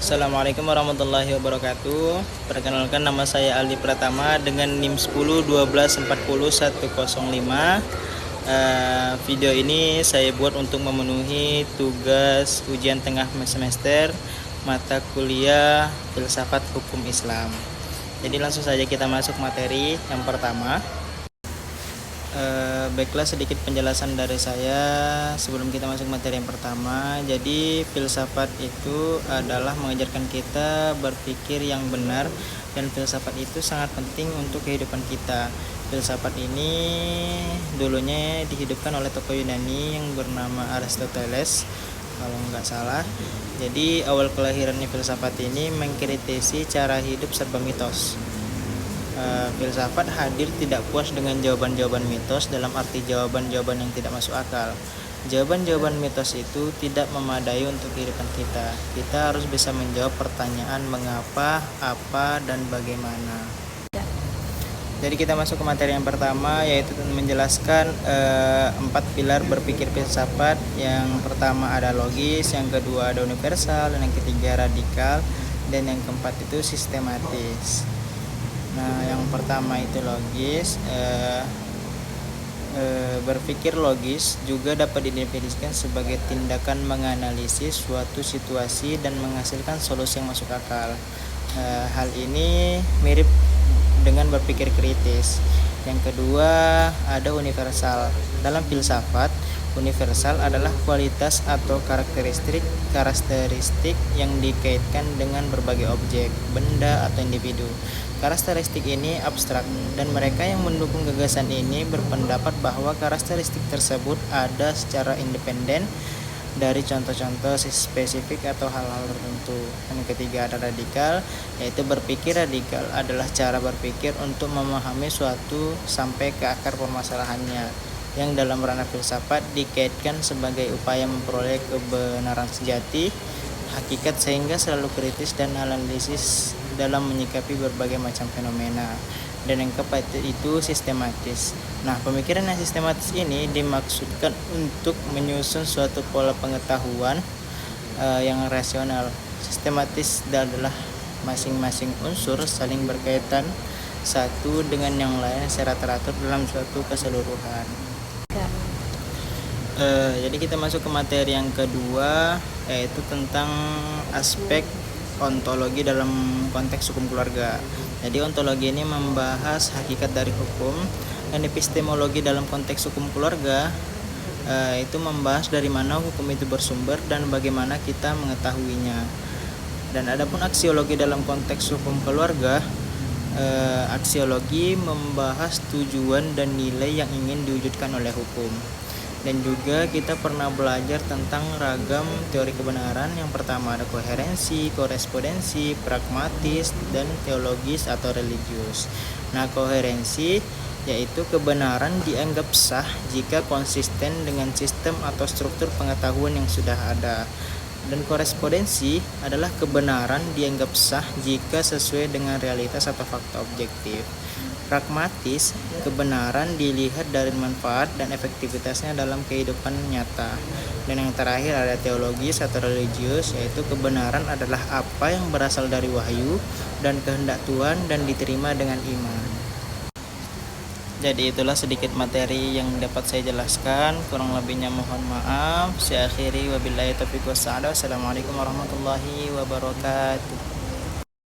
Assalamualaikum warahmatullahi wabarakatuh. Perkenalkan, nama saya Aldi Pratama dengan NIM 10 12 40 105. Video ini saya buat untuk memenuhi tugas ujian tengah semester mata kuliah Filsafat Hukum Islam. Jadi langsung saja kita masuk materi yang pertama. Baiklah, sedikit penjelasan dari saya sebelum kita masuk materi yang pertama. Jadi filsafat itu adalah mengajarkan kita berpikir yang benar, dan filsafat itu sangat penting untuk kehidupan kita. Filsafat ini dulunya dihidupkan oleh tokoh Yunani yang bernama Aristoteles kalau nggak salah. Jadi awal kelahirannya filsafat ini mengkritisi cara hidup serba mitos. Filsafat hadir tidak puas dengan jawaban-jawaban mitos, dalam arti jawaban-jawaban yang tidak masuk akal. Jawaban-jawaban mitos itu tidak memadai untuk kehidupan kita. Kita harus bisa menjawab pertanyaan mengapa, apa, dan bagaimana. Jadi kita masuk ke materi yang pertama, yaitu menjelaskan 4 pilar berpikir filsafat. Yang pertama ada logis, yang kedua ada universal, dan yang ketiga radikal, dan yang keempat itu sistematis. Nah, yang pertama itu logis. Berpikir logis juga dapat didefinisikan sebagai tindakan menganalisis suatu situasi dan menghasilkan solusi yang masuk akal. Hal ini mirip dengan berpikir kritis. Yang kedua ada universal. Dalam filsafat, universal adalah kualitas atau karakteristik yang dikaitkan dengan berbagai objek, benda, atau individu. Karakteristik ini abstrak, dan mereka yang mendukung gagasan ini berpendapat bahwa karakteristik tersebut ada secara independen dari contoh-contoh spesifik atau hal-hal tertentu. Yang ketiga ada radikal, yaitu berpikir radikal adalah cara berpikir untuk memahami suatu sampai ke akar permasalahannya, yang dalam ranah filsafat dikaitkan sebagai upaya memperoleh kebenaran sejati, hakikat, sehingga selalu kritis dan analisis dalam menyikapi berbagai macam fenomena. Dan yang keempat itu sistematis. Nah, pemikiran yang sistematis ini dimaksudkan untuk menyusun suatu pola pengetahuan yang rasional. Sistematis adalah masing-masing unsur saling berkaitan satu dengan yang lain secara teratur dalam suatu keseluruhan. Jadi kita masuk ke materi yang kedua, yaitu tentang aspek ontologi dalam konteks hukum keluarga. Jadi ontologi ini membahas hakikat dari hukum, dan epistemologi dalam konteks hukum keluarga itu membahas dari mana hukum itu bersumber dan bagaimana kita mengetahuinya. Dan adapun aksiologi dalam konteks hukum keluarga, aksiologi membahas tujuan dan nilai yang ingin diwujudkan oleh hukum. Dan juga kita pernah belajar tentang ragam teori kebenaran. Yang pertama ada koherensi, korespondensi, pragmatis, dan teologis atau religius. Nah, koherensi yaitu kebenaran dianggap sah jika konsisten dengan sistem atau struktur pengetahuan yang sudah ada. Dan korespondensi adalah kebenaran dianggap sah jika sesuai dengan realitas atau fakta objektif. Pragmatis, kebenaran dilihat dari manfaat dan efektivitasnya dalam kehidupan nyata. Dan yang terakhir ada teologis atau religius, yaitu kebenaran adalah apa yang berasal dari wahyu dan kehendak Tuhan dan diterima dengan iman. Jadi itulah sedikit materi yang dapat saya jelaskan, kurang lebihnya mohon maaf. Saya akhiri, wabillahi taufiq wassalamu. Assalamualaikum warahmatullahi wabarakatuh.